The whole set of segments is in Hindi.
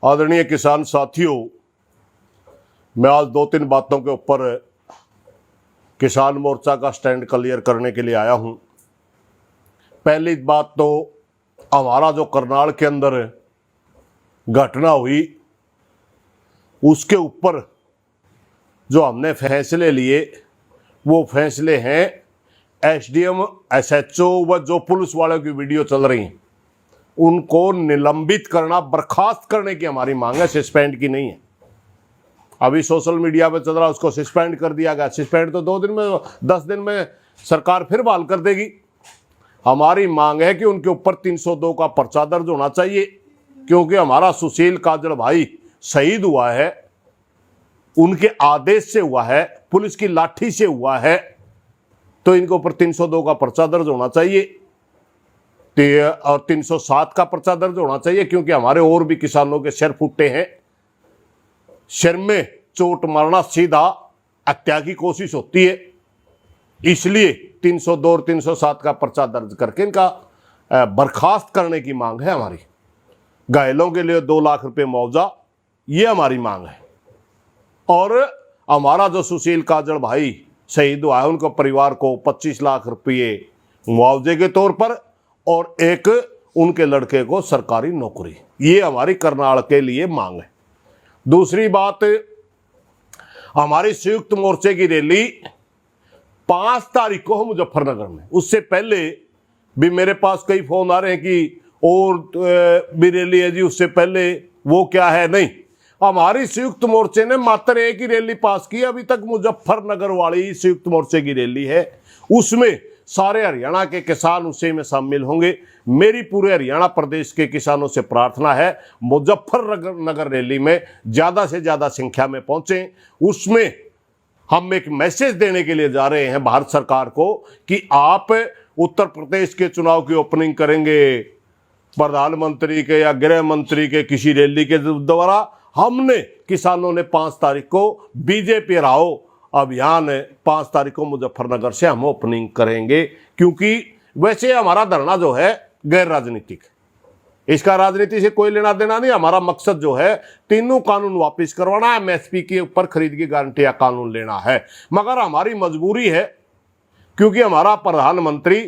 आदरणीय किसान साथियों, मैं आज दो तीन बातों के ऊपर किसान मोर्चा का स्टैंड क्लियर करने के लिए आया हूं। पहली बात तो हमारा जो करनाल के अंदर घटना हुई उसके ऊपर जो हमने फैसले लिए वो फैसले हैं एसडीएम, एसएचओ व जो पुलिस वालों की वीडियो चल रही हैं उनको निलंबित करना, बर्खास्त करने की हमारी मांग है, सस्पेंड की नहीं है। अभी सोशल मीडिया पे चल रहा है उसको सस्पेंड कर दिया गया। सस्पेंड तो 2 दिन में, 10 दिन में सरकार फिर बहाल कर देगी। हमारी मांग है कि उनके ऊपर 302 का पर्चा दर्ज होना चाहिए, क्योंकि हमारा सुशील काजल भाई शहीद हुआ है, उनके आदेश से हुआ है, पुलिस की लाठी से हुआ है, तो इनके ऊपर 302 का पर्चा दर्ज होना चाहिए और 307 का पर्चा दर्ज होना चाहिए, क्योंकि हमारे और भी किसानों के सिर फूटे हैं। सिर में चोट मारना सीधा हत्या की कोशिश होती है, इसलिए 302 और 307 का पर्चा दर्ज करके इनका बर्खास्त करने की मांग है हमारी। घायलों के लिए 2 लाख रुपए मुआवजा, ये हमारी मांग है। और हमारा जो सुशील काजल भाई शहीद हुआ है उनके परिवार को 25 लाख रुपये मुआवजे के तौर पर और एक उनके लड़के को सरकारी नौकरी, ये हमारी करनाल के लिए मांग है। दूसरी बात, हमारी संयुक्त मोर्चे की रैली 5 तारीख को है मुजफ्फरनगर में। उससे पहले भी मेरे पास कई फोन आ रहे हैं कि और भी रैली है जी, उससे पहले वो क्या है। नहीं, हमारी संयुक्त मोर्चे ने मात्र एक ही रैली पास की अभी तक, मुजफ्फरनगर वाली संयुक्त मोर्चे की रैली है। उसमें सारे हरियाणा के किसान उसी में शामिल होंगे। मेरी पूरे हरियाणा प्रदेश के किसानों से प्रार्थना है मुजफ्फरनगर रैली में ज़्यादा से ज़्यादा संख्या में पहुंचें। उसमें हम एक मैसेज देने के लिए जा रहे हैं भारत सरकार को कि आप उत्तर प्रदेश के चुनाव की ओपनिंग करेंगे प्रधानमंत्री के या गृह मंत्री के किसी रैली के द्वारा। हमने किसानों ने 5 तारीख को बीजेपी हराओ अभियान 5 तारीख को मुजफ्फरनगर से हम ओपनिंग करेंगे, क्योंकि वैसे हमारा धरना जो है गैर राजनीतिक, इसका राजनीति से कोई लेना देना नहीं। हमारा मकसद जो है तीनों कानून वापस करवाना है, एमएसपी के ऊपर खरीद की गारंटी या कानून लेना है। मगर हमारी मजबूरी है, क्योंकि हमारा प्रधानमंत्री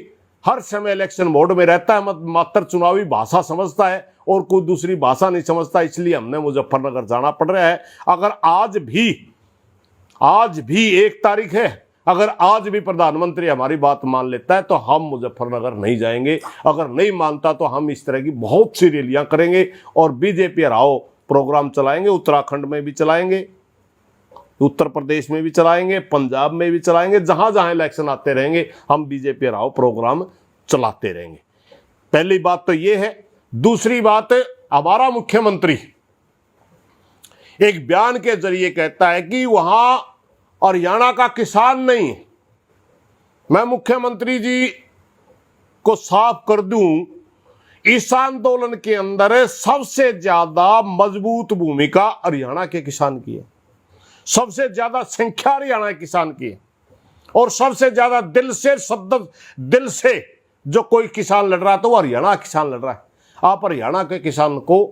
हर समय इलेक्शन मोड में रहता है, मात्र चुनावी भाषा समझता है और कोई दूसरी भाषा नहीं समझता, इसलिए हमने मुजफ्फरनगर जाना पड़ रहा है। अगर आज भी 1 तारीख है, अगर आज भी प्रधानमंत्री हमारी बात मान लेता है तो हम मुजफ्फरनगर नहीं जाएंगे। अगर नहीं मानता तो हम इस तरह की बहुत सी रैलियां करेंगे और बीजेपी हराओ प्रोग्राम चलाएंगे। उत्तराखंड में भी चलाएंगे, उत्तर प्रदेश में भी चलाएंगे, पंजाब में भी चलाएंगे, जहां जहां इलेक्शन आते रहेंगे हम बीजेपी हराओ प्रोग्राम चलाते रहेंगे। पहली बात तो ये है। दूसरी बात, हमारा मुख्यमंत्री एक बयान के जरिए कहता है कि वहां हरियाणा का किसान नहीं है। मैं मुख्यमंत्री जी को साफ कर दूं, इस आंदोलन के अंदर सबसे ज्यादा मजबूत भूमिका हरियाणा के किसान की है, सबसे ज्यादा संख्या हरियाणा के किसान की है, और सबसे ज्यादा दिल से जो कोई किसान लड़ रहा है तो वो हरियाणा किसान लड़ रहा है। आप हरियाणा के किसान को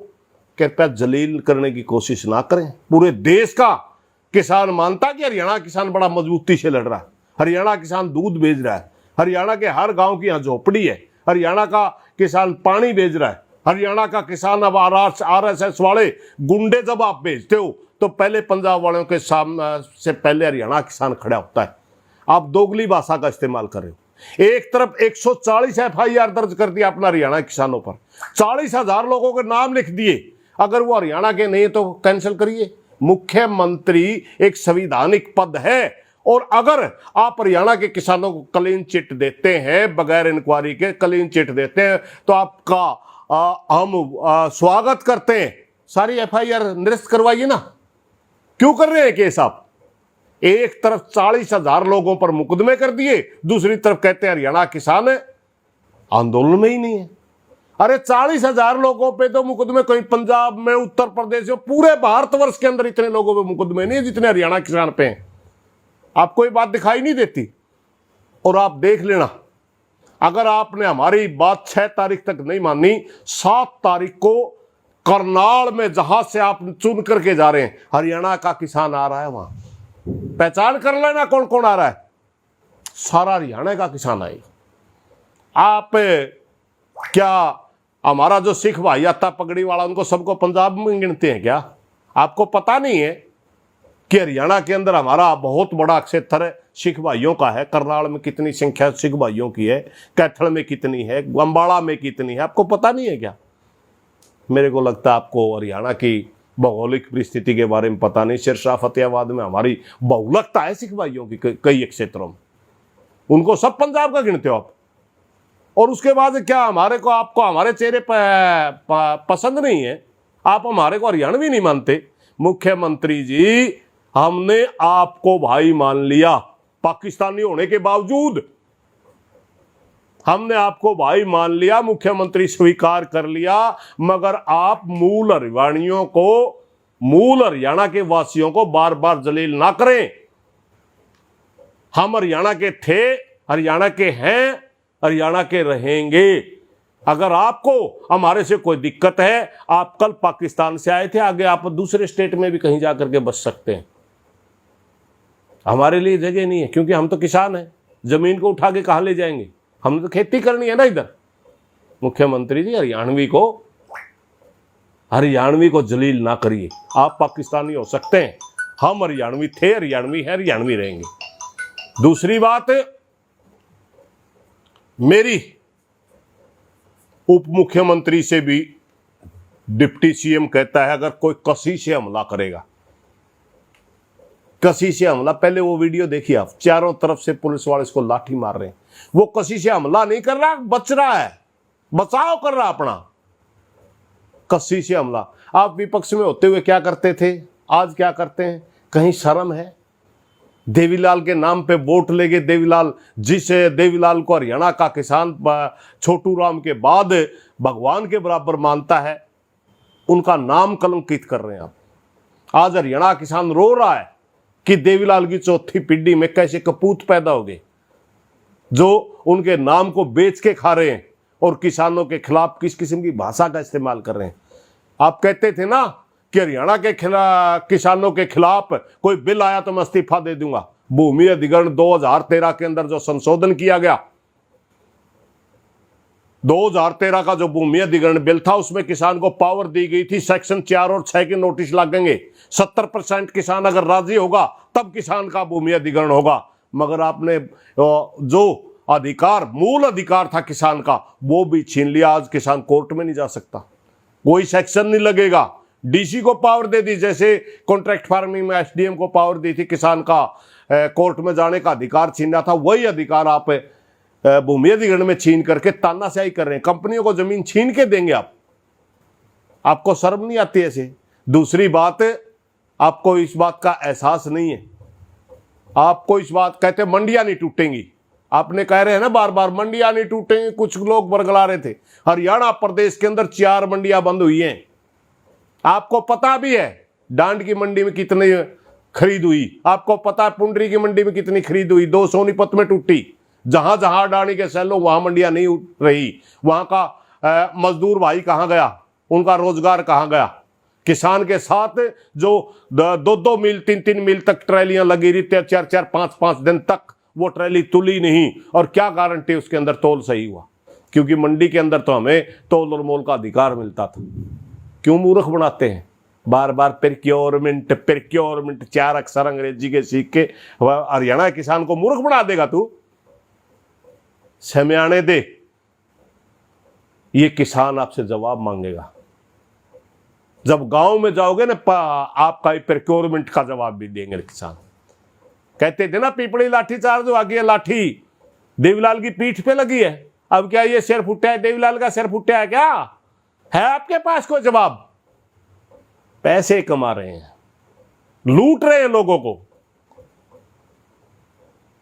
कृपया जलील करने की कोशिश ना करें। पूरे देश का किसान मानता कि हरियाणा किसान बड़ा मजबूती से लड़ रहा है। हरियाणा किसान दूध बेच रहा है, हरियाणा के हर गांव की यहाँ झोपड़ी है, हरियाणा का किसान पानी बेच रहा है, हरियाणा का किसान अब आरएसएस वाले गुंडे जब आप बेचते हो तो पहले पंजाब वालों के सामने से पहले हरियाणा किसान खड़ा होता है। आप दोगली भाषा का इस्तेमाल कर रहे हो। एक तरफ 140 एफआईआर दर्ज कर दिया अपना हरियाणा किसानों पर, 40,000 लोगों के नाम लिख दिए। अगर वो हरियाणा के नहीं तो कैंसिल करिए। मुख्यमंत्री एक संवैधानिक पद है, और अगर आप हरियाणा के किसानों को क्लीन चिट देते हैं, बगैर इंक्वायरी के क्लीन चिट देते हैं, तो आपका हम स्वागत करते हैं। सारी एफआईआर निरस्त करवाइए ना। क्यों कर रहे हैं केस आप? एक तरफ 40,000 लोगों पर मुकदमे कर दिए, दूसरी तरफ कहते हैं हरियाणा किसान आंदोलन में ही नहीं है। अरे 40,000 लोगों पे तो मुकदमे कहीं पंजाब में, उत्तर प्रदेश में, पूरे भारतवर्ष के अंदर इतने लोगों पे मुकदमे नहीं है जितने हरियाणा किसान पे हैं। आपको ये बात दिखाई नहीं देती? और आप देख लेना, अगर आपने हमारी बात 6 तारीख तक नहीं मानी, 7 तारीख को करनाल में जहां से आप चुन करके जा रहे हैं, हरियाणा का किसान आ रहा है, वहां पहचान कर लेना कौन कौन आ रहा है, सारा हरियाणा का किसान आएगा। आप क्या हमारा जो सिख भाई आता पगड़ी वाला, उनको सबको पंजाब में गिनते हैं क्या? आपको पता नहीं है कि हरियाणा के अंदर हमारा बहुत बड़ा क्षेत्र सिख भाइयों का है। करनाल में कितनी संख्या सिख भाइयों की है, कैथल में कितनी है, अम्बाड़ा में कितनी है, आपको पता नहीं है क्या? मेरे को लगता है आपको हरियाणा की भौगोलिक परिस्थिति के बारे में पता नहीं। सिरसा फतेहाबाद में हमारी बहुलकता है सिख भाइयों की कई क्षेत्रों में, उनको सब पंजाब का गिनते हो आप। और उसके बाद क्या हमारे को, आपको हमारे चेहरे पसंद नहीं है, आप हमारे को हरियाणवी नहीं मानते? मुख्यमंत्री जी, हमने आपको भाई मान लिया, पाकिस्तानी होने के बावजूद हमने आपको भाई मान लिया, मुख्यमंत्री स्वीकार कर लिया, मगर आप मूल हरियाणियों को, मूल हरियाणा के वासियों को बार बार जलील ना करें। हम हरियाणा के थे, हरियाणा के हैं, हरियाणा के रहेंगे। अगर आपको हमारे से कोई दिक्कत है, आप कल पाकिस्तान से आए थे, आगे आप दूसरे स्टेट में भी कहीं जाकर के बस सकते हैं। हमारे लिए जगह नहीं है, क्योंकि हम तो किसान हैं, जमीन को उठा के कहां ले जाएंगे? हमने तो खेती करनी है ना इधर। मुख्यमंत्री जी, हरियाणवी को जलील ना करिए। आप पाकिस्तानी हो सकते हैं, हम हरियाणवी थे, हरियाणवी है, हरियाणवी रहेंगे। दूसरी बात, मेरी उप मुख्यमंत्री से भी डिप्टी सीएम कहता है, अगर कोई कसी से हमला करेगा, कसी से हमला, पहले वो वीडियो देखिए आप, चारों तरफ से पुलिस वाले इसको लाठी मार रहे हैं। वो कसी से हमला नहीं कर रहा, बच रहा है, बचाव कर रहा अपना। कसी से हमला। आप विपक्ष में होते हुए क्या करते थे, आज क्या करते हैं? कहीं शर्म है? देवीलाल के नाम पे वोट लेके, देवीलाल, जिस देवीलाल को हरियाणा का किसान छोटू राम के बाद भगवान के बराबर मानता है, उनका नाम कलंकित कर रहे हैं आप। आज हरियाणा किसान रो रहा है कि देवीलाल की चौथी पीढ़ी में कैसे कपूत पैदा हो गए, जो उनके नाम को बेच के खा रहे हैं और किसानों के खिलाफ किस किस्म की भाषा का इस्तेमाल कर रहे हैं। आप कहते थे ना कि हरियाणा के किसानों के खिलाफ कोई बिल आया तो मैं इस्तीफा दे दूंगा। भूमि अधिग्रहण 2013 के अंदर जो संशोधन किया गया, 2013 का जो भूमि अधिग्रहण बिल था, उसमें किसान को पावर दी गई थी, सेक्शन 4 और 6 के नोटिस लगेंगे, 70% किसान अगर राजी होगा तब किसान का भूमि अधिग्रहण होगा। मगर आपने जो अधिकार, मूल अधिकार था किसान का, वो भी छीन लिया। आज किसान कोर्ट में नहीं जा सकता, कोई सेक्शन नहीं लगेगा। डीसी को पावर दे दी, जैसे कॉन्ट्रैक्ट फार्मिंग में एसडीएम को पावर दी थी किसान का कोर्ट में जाने का अधिकार छीना था, वही अधिकार आप भूमि अधिग्रहण में छीन करके तानाशाही कर रहे हैं। कंपनियों को जमीन छीन के देंगे आप, आपको शर्म नहीं आती ऐसे? दूसरी बात, आपको इस बात का एहसास नहीं है, आपको इस बात, कहते मंडियां नहीं टूटेंगी, आपने कह रहे हैं ना बार बार मंडियां नहीं टूटेंगी, कुछ लोग बरगला रहे थे। हरियाणा प्रदेश के अंदर 4 मंडियां बंद हुई हैं, आपको पता भी है। डांड की मंडी में कितनी खरीद हुई, आपको पता है। पुंडरी की मंडी में कितनी खरीद हुई, 2 सोनीपत में टूटी। जहां जहां अडानी के सेल, वहां मंडियां नहीं रही, वहां का मजदूर भाई कहां गया, उनका रोजगार कहां गया? किसान के साथ जो 2-2 मील 3-3 मील तक ट्रैलियां लगी रही, 4-4 5-5 दिन तक वो ट्रैली तुली नहीं। और क्या गारंटी उसके अंदर तोल सही हुआ? क्योंकि मंडी के अंदर तो हमें तोल और मोल का अधिकार मिलता था। क्यों मूर्ख बनाते हैं बार बार? प्रिक्योरमेंट, 4 अक्षर अंग्रेजी के सीख के हरियाणा किसान को मूर्ख बना देगा तू? समयाने दे, ये किसान आपसे जवाब मांगेगा। जब गांव में जाओगे ना, आपका प्रिक्योरमेंट का जवाब भी देंगे किसान। कहते थे ना, पीपड़ी लाठी चार्ज हो गई है, लाठी देवीलाल की पीठ पे लगी है। अब क्या ये सिर फुटा है, देवीलाल का सिर फुटा है क्या? है आपके पास कोई जवाब? पैसे कमा रहे हैं, लूट रहे हैं लोगों को,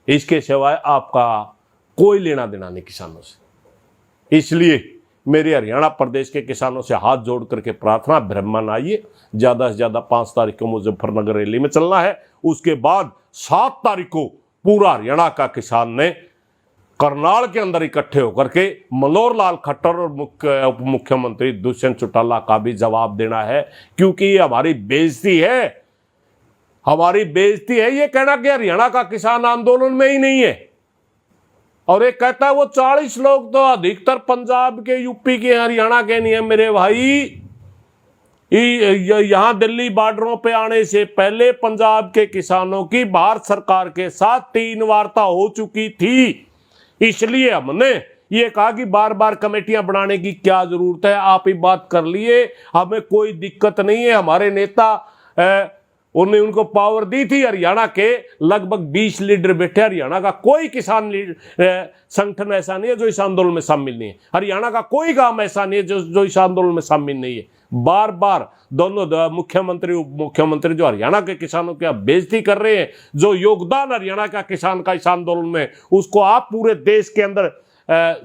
इसके सिवाय आपका कोई लेना देना नहीं किसानों से। इसलिए मेरे हरियाणा प्रदेश के किसानों से हाथ जोड़ करके प्रार्थना, ब्राह्मण आइए, ज्यादा से ज्यादा 5 तारीख को मुजफ्फरनगर रैली में चलना है। उसके बाद 7 तारीख को पूरा हरियाणा का किसान ने करनाल के अंदर इकट्ठे होकर के मनोहर लाल खट्टर और उप मुख्यमंत्री दुष्यंत चौटाला का भी जवाब देना है, क्योंकि ये हमारी बेइज्जती है, हमारी बेइज्जती है ये कहना कि हरियाणा का किसान आंदोलन में ही नहीं है। और एक कहता है वो 40 लोग तो अधिकतर पंजाब के, यूपी के, हरियाणा के नहीं है। मेरे भाई, यहां दिल्ली बॉर्डरों पे आने से पहले पंजाब के किसानों की भारत सरकार के साथ 3 वार्ता हो चुकी थी। इसलिए हमने ये कहा कि बार बार कमेटियां बनाने की क्या जरूरत है, आप ही बात कर लिए, हमें कोई दिक्कत नहीं है। हमारे नेता उन्होंने उनको पावर दी थी। हरियाणा के लगभग 20 लीडर बैठे। हरियाणा का कोई किसान संगठन ऐसा नहीं है जो इस आंदोलन में शामिल नहीं है। हरियाणा का कोई गांव ऐसा नहीं है जो इस आंदोलन में शामिल नहीं है। बार बार दोनों मुख्यमंत्री उप मुख्यमंत्री जो हरियाणा के किसानों की बेइज्जती कर रहे हैं, जो योगदान हरियाणा का किसान का इस आंदोलन में, उसको आप पूरे देश के अंदर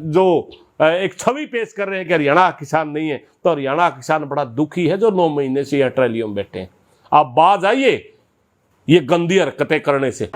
जो एक छवि पेश कर रहे हैं कि हरियाणा किसान नहीं है, तो हरियाणा किसान बड़ा दुखी है जो 9 महीने से यह ट्रैलियों में बैठे हैं। आप बाज आइए ये गंदी हरकतें करने से।